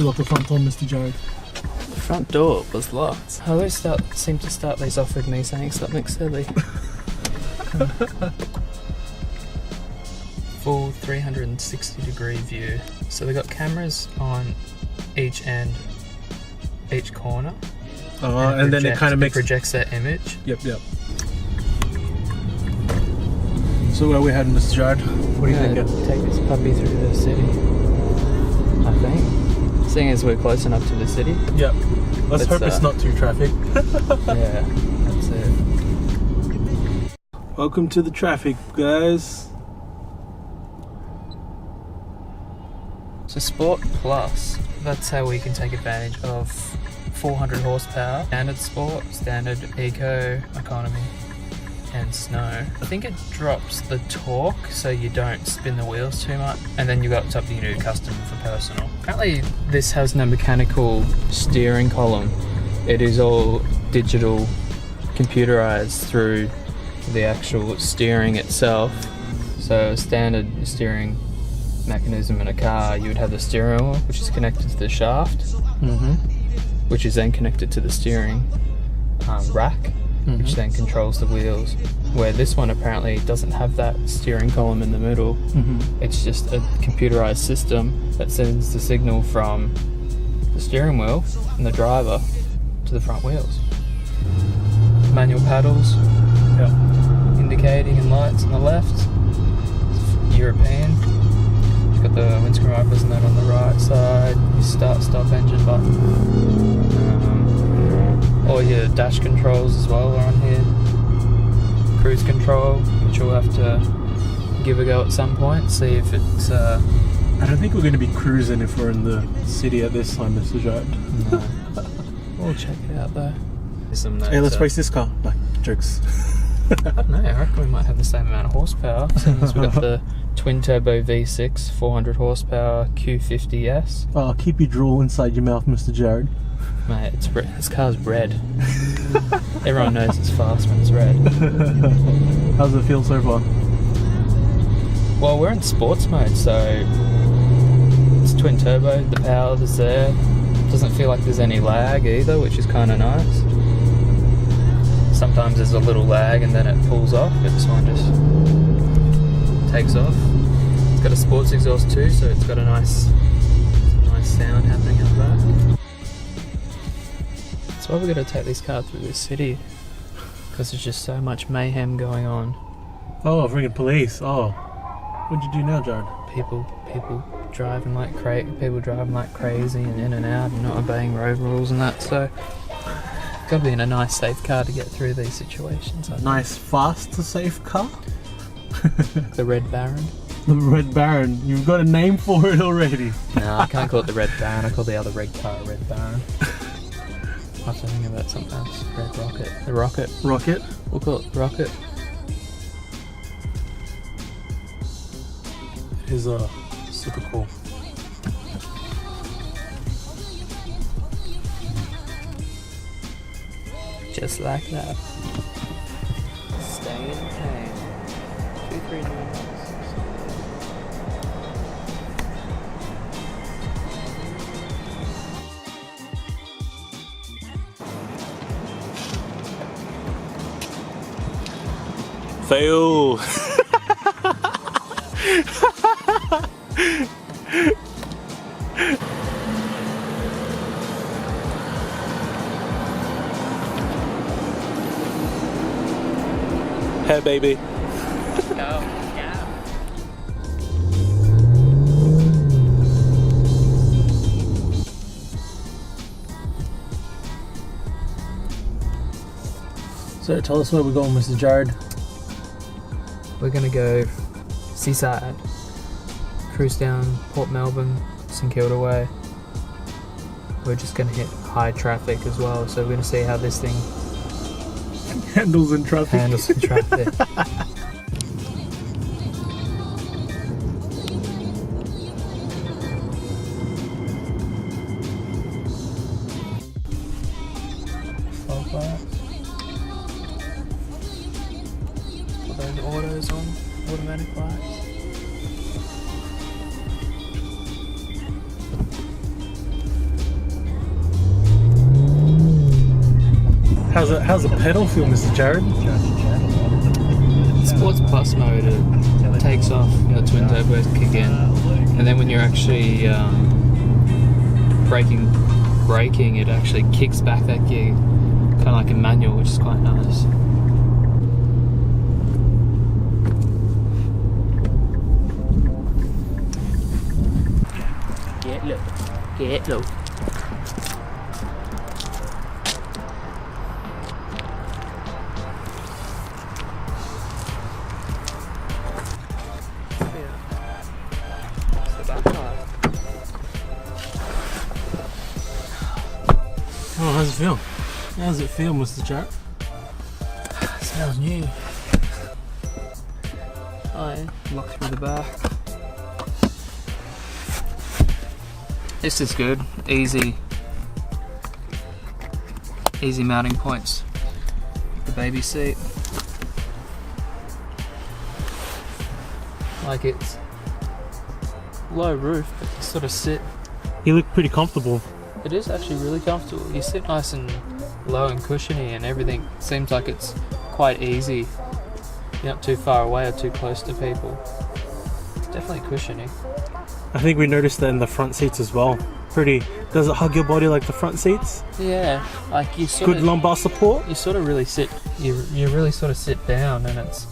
you lock the front door, Mr. Jared? The front door was locked. I always seem to start these off with me saying something silly. Full 360 degree view. So they got cameras on each end, each corner. And then it kind of projects that image. Yep. So where we heading, Mr. Jared? What do you think? Take this puppy through the city, I think. Seeing as we're close enough to the city. Yep. Let's hope it's not too traffic. Yeah, that's it. Welcome to the traffic, guys. So Sport Plus, that's how we can take advantage of 400 horsepower, standard sport, standard eco, economy, and snow. I think it drops the torque so you don't spin the wheels too much, and then you've got something you do custom for personal. Apparently this has no mechanical steering column. It is all digital, computerized through the actual steering itself. So standard steering mechanism in a car, you would have the steering wheel, which is connected to the shaft, which is then connected to the steering rack, which then controls the wheels. Where this one apparently doesn't have that steering column in the middle. It's just a computerized system that sends the signal from the steering wheel and the driver to the front wheels. Manual paddles, indicating and lights on the left. It's European. Got the windscreen wipers and then on the right side your start-stop engine button. All your dash controls as well are on here. Cruise control, which we'll have to give a go at some point, see if it's... I don't think we're going to be cruising if we're in the city at this time, Mr. Jared. No. We'll check it out though. Hey, let's race this car. Like, jokes. I don't know, I reckon we might have the same amount of horsepower, since we've got the twin turbo V6 400 horsepower Q50S. Oh, keep your drool inside your mouth, Mr. Jared. Mate, this car's red. Everyone knows it's fast when it's red. How does it feel so far? Well, we're in sports mode, so it's twin turbo, the power is there. Doesn't feel like there's any lag either, which is kind of nice. Sometimes there's a little lag and then it pulls off, but this one just takes off. It's got a sports exhaust too, so it's got a nice sound happening out back. That's why we're going to take this car through this city, because there's just so much mayhem going on. Oh, freaking police! Oh, what'd you do now, Jared? People driving like crazy and in and out and not obeying road rules and that. So got to be in a nice, safe car to get through these situations. Nice, fast, safe car. The Red Baron. The Red Baron. You've got a name for it already. No, I can't call it the Red Baron. I call the other red car Red Baron. I have to think about something else. Red Rocket. The Rocket. Rocket? We'll call it Rocket. It is super cool. Just like that. Stay in pain. 239. Fail. Hey, baby. So tell us where we're going, Mr. Jared. We're going to go seaside, cruise down Port Melbourne, St Kilda way. We're just going to hit high traffic as well, so we're going to see how this thing handles in traffic. Fog lights. Put those autos on, automatic lights. How's the pedal feel, Mr. Jared? Sports Plus mode, it takes off, the twin turbos kick in, and then when you're actually braking, it actually kicks back that gear, kind of like a manual, which is quite nice. Get low. Oh, how's it feel? How's it feel, Mr. Jared? It smells new. Lock through the back. This is good. Easy mounting points. The baby seat. Like it's low roof, but you sort of sit. You look pretty comfortable. It is actually really comfortable. You sit nice and low and cushiony, and everything seems like it's quite easy. You're not too far away or too close to people. It's definitely cushiony. I think we noticed that in the front seats as well. Does it hug your body like the front seats? Yeah, like you sort Good of, lumbar support? you sort of really sit, you really sort of sit down, and it's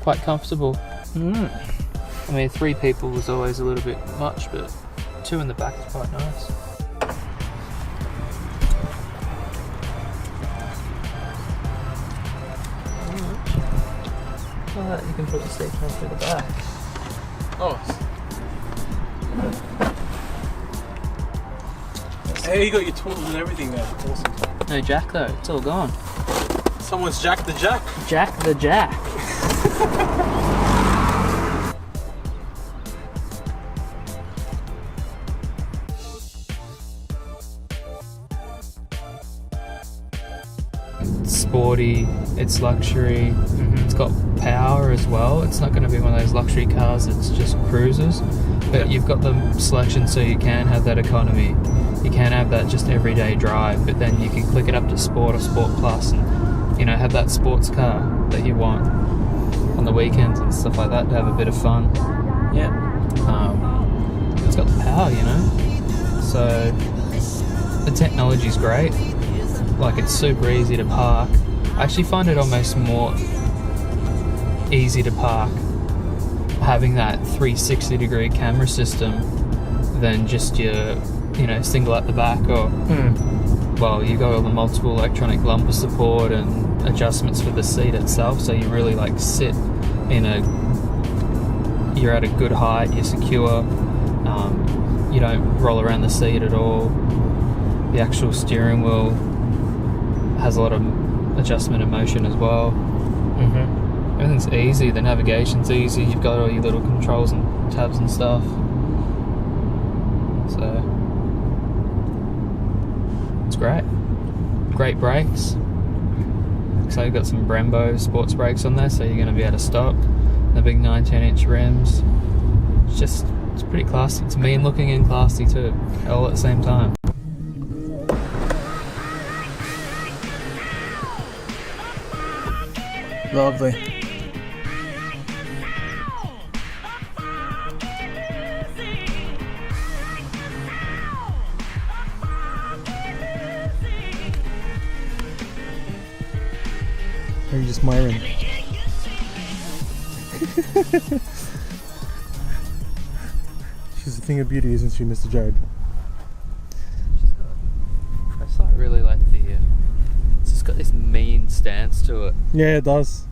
quite comfortable. I mean, 3 people was always a little bit much, but 2 in the back is quite nice. You can put the seat down through the back. Oh. Hey, you got your tools and everything there. Awesome. No jack though, it's all gone. Someone's jacked the jack. Jack the jack. It's sporty, it's luxury, it's got power as well. It's not going to be one of those luxury cars that's just cruisers, but you've got the selection so you can have that economy. You can have that just everyday drive, but then you can click it up to Sport or Sport Plus and, have that sports car that you want on the weekends and stuff like that to have a bit of fun. Yeah. It's got the power, so the technology's great. Like, it's super easy to park. I actually find it almost more easy to park having that 360 degree camera system than just your single at the back, or well, you got all the multiple electronic lumbar support and adjustments for the seat itself, so you really like sit you're at a good height, you're secure, you don't roll around the seat at all. The actual steering wheel has a lot of adjustment and motion as well. Everything's easy, the navigation's easy, you've got all your little controls and tabs and stuff. So it's great. Great brakes. So you've got some Brembo sports brakes on there, so you're going to be able to stop. The big 19-inch rims. It's pretty classy. It's mean looking and classy too, all at the same time. Lovely. Or are you just miring? She's a thing of beauty, isn't she, Mr. Jared? It's like really like it's just got this mean stance to it. Yeah, it does.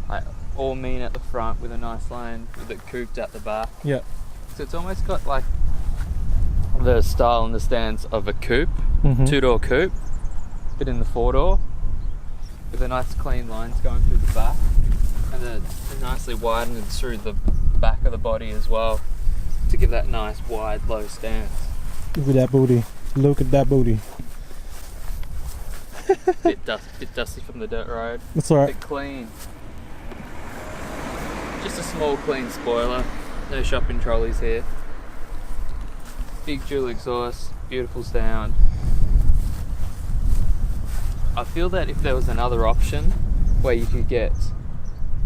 Like all mean at the front with a nice line with it couped at the back. Yeah. So it's almost got like the style and the stance of a coupe, two-door coupe, but in the 4-door, with the nice clean lines going through the back, and then nicely widened through the back of the body as well, to give that nice wide low stance. Look at that booty. Look at that booty. bit dusty from the dirt road. That's alright. Bit clean. Just a small clean spoiler. No shopping trolleys here. Big dual exhaust. Beautiful sound. I feel that if there was another option where you could get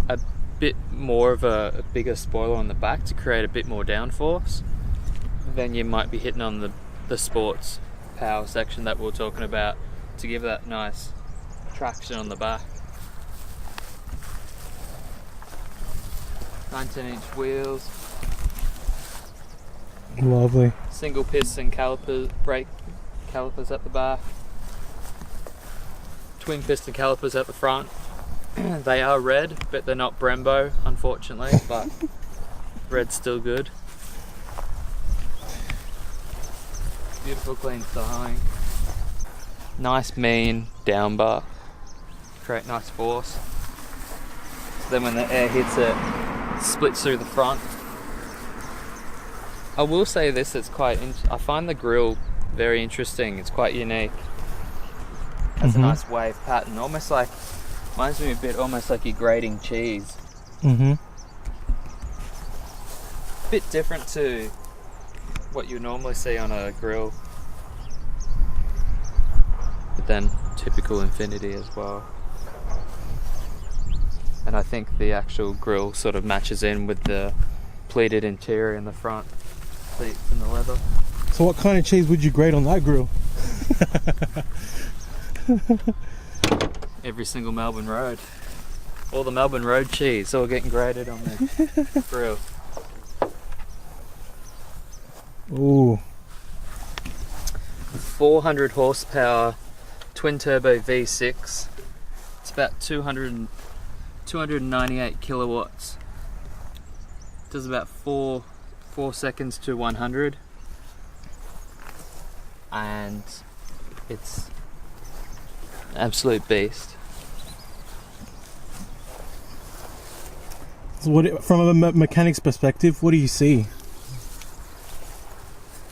a bit more of a bigger spoiler on the back to create a bit more downforce, then you might be hitting on the sports power section that we were talking about to give that nice traction on the back. 19-inch wheels. Lovely. Single piston brake calipers at the back. Twin piston calipers at the front. They are red, but they're not Brembo, unfortunately, but red's still good. Beautiful clean styling. Nice mean down bar. Create nice force. So then when the air hits it, splits through the front. I will say this, it's I find the grille very interesting. It's quite unique. Has a nice wave pattern, almost like, reminds me a bit almost like you're grating cheese. Bit different to what you normally see on a grille, but then typical Infiniti as well. And I think the actual grille sort of matches in with the pleated interior in the front seats and the leather. So what kind of cheese would you grate on that grill? Every single Melbourne road. All the Melbourne road cheese all getting grated on the grill. Ooh. 400 horsepower twin turbo V6. It's about 298 kilowatts. Does about 4 seconds to 100. And it's an absolute beast. So from a mechanic's perspective, what do you see?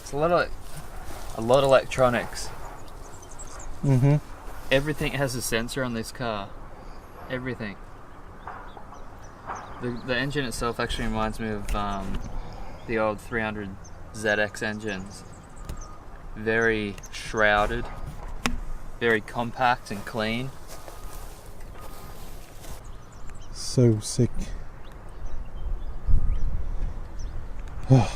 It's a lot of electronics. Everything has a sensor on this car. Everything. The engine itself actually reminds me of the old 300 ZX engines. Very shrouded, very compact and clean. So sick. How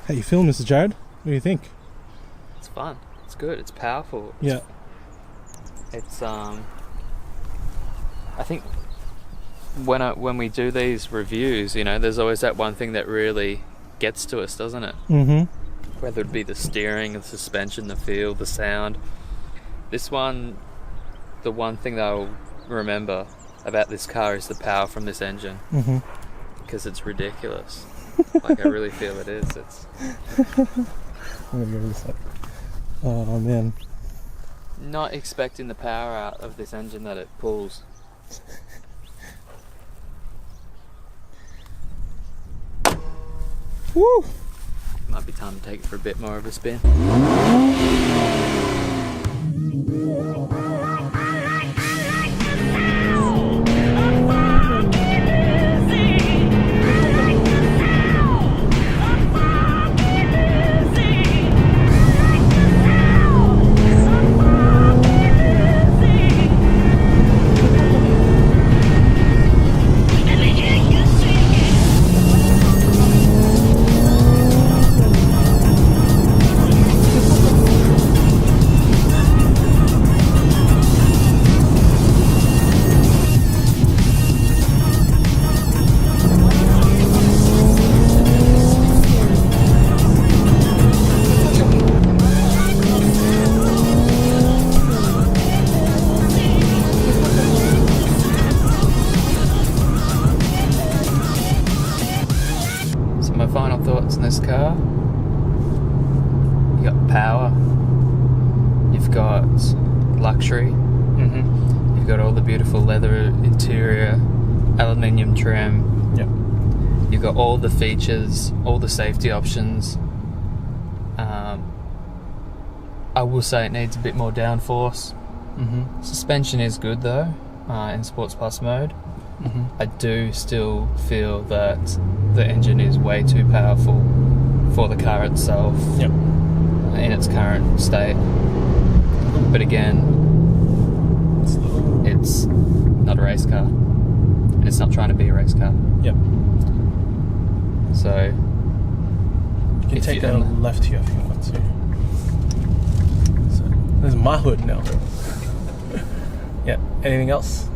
you feeling, Mr. Jared? What do you think? It's fun. It's good. It's powerful. Yeah. It's I think when we do these reviews, you know, there's always that one thing that really gets to us, doesn't it? Whether it be the steering, the suspension, the feel, the sound. This one, the one thing that I'll remember about this car is the power from this engine. Because it's ridiculous. Like, I really feel it is. It's. I'm gonna go this side. Oh man. Not expecting the power out of this engine that it pulls. Woo! Might be time to take it for a bit more of a spin. My final thoughts on this car. You got power, you've got luxury, you've got all the beautiful leather interior, aluminium trim, you've got all the features, all the safety options. I will say it needs a bit more downforce. Suspension is good though, in Sports Plus mode. I do still feel that the engine is way too powerful for the car itself in its current state. But again, race car. And it's not trying to be a race car. Yep. So You can if take you- the left here if you want to. So, this is my hood now. Yeah. Anything else?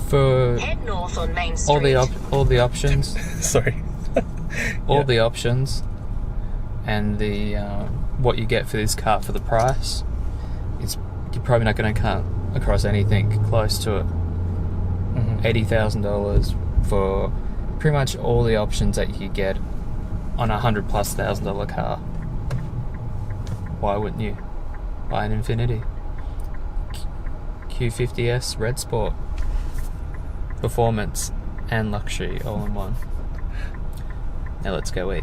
for Head north on Main Street. all the options, Sorry. all Yeah. the options, and the what you get for this car for the price, you're probably not going to come across anything close to it. Mhm. $80,000 for pretty much all the options that you could get on $100,000+ car. Why wouldn't you buy an Infiniti Q50 Redsport? Performance and luxury all in one. Now let's go eat.